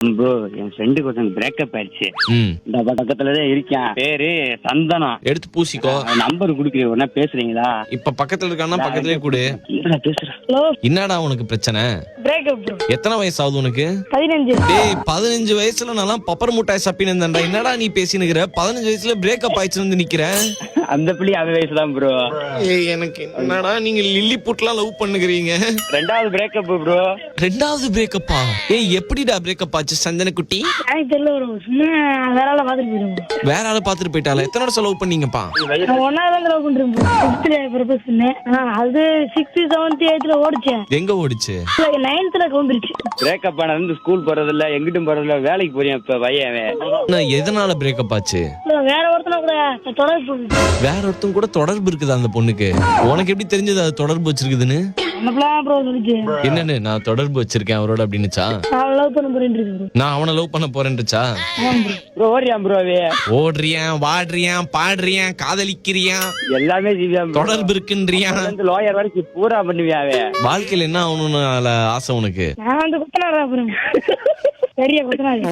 Bro என் ஃப்ரெண்டுக்கு ஒருத்தன் breakup ஆயிடுச்சு. இந்த பக்கத்துலதான் இருக்கேன். பேரு சந்தனம். எடுத்து பூசிக்கோ. நம்பர் குடுக்குறேன், ஒன்னா பேசுறீங்களா? இப்ப பக்கத்துல இருக்கானா பக்கத்துலயே கூடு. பேசுறேன். என்னடா உனக்கு பிரச்சனை? Breakup bro. எத்தனை வயசு ஆகுது உனக்கு? 15. டேய் 15 வயசுல நான் பப்பர் முட்டாய் சப்பின்னு இருந்தேன்டா. என்னடா நீ பேசினுக்கிற? 15 வயசுல பிரேக்கப் ஆயிடுச்சுன்னு வந்து நிக்கிற. அந்த பிள்ளை அவ வயசுதான் ப்ரோ. ஏய் எனக்கு என்னடா நீங்க லில்லி புட்லாம் லவ் பண்ணுகிறீங்க? ரெண்டாவது பிரேக்கப் ப்ரோ. ரெண்டாவது பிரேக்கப்பா? ஏய் எப்படிடா பிரேக்கப் ஆச்சு சந்தன குட்டி? எனக்கு தெரியல ப்ரோ. சும்மா வேற ஆளை பாத்துட்டு போயிடுவோம். வேற ஆளை பாத்துட்டு போயிட்டால? எத்தனை வருஷம் லவ் பண்ணீங்கப்பா? நான் ஒன்னாவது லவ் பண்றேன் ப்ரோ. 6th ப்ரப்போஸ் பண்ணேன். அது 6th 7th 8th ஓடிச்சேன். எங்க ஓடிச்சு? 9th கவுந்துருச்சு. பிரேக்கப் ஆனது ஸ்கூல் போறதில்ல, எங்கிட்டும் போறதில்ல, வேலைக்கு போறேன். இப்ப பையன் எதனால பிரேக்கப் ஆச்சு? வேற ஒருத்தன கூட தொடர்பு. வேற ஒருத்தன் கூட தொடர்பு இருக்குதா அந்த பொண்ணுக்கு? உனக்கு எப்படி தெரிஞ்சது அது தொடர்பு வச்சிருக்குதுன்னு? ப்ரோ சொல்லுச்சு. என்னன்னு நான் தொடர்பு வச்சிருக்கேன் அவரோட அப்படின்னுச்சா? நான் லவ் பண்ண போறேன். நான் அவனை லவ் பண்ண போறேன்னுச்சா? ப்ரோ ஓடியான் ப்ரோ. ஓடுறியான், வாடுறியான், பாடுறியான், காதலிக்கிறியான், எல்லாமே தொடர்பு இருக்குன்றியான், லாயர் வரைக்கும் பூரா பண்ணுவியாவே. வாழ்க்கையில என்ன ஆகணும்னு ஆசை உனக்கு? நான் வந்து குத்தனாரா பெரிய குத்தனாரி.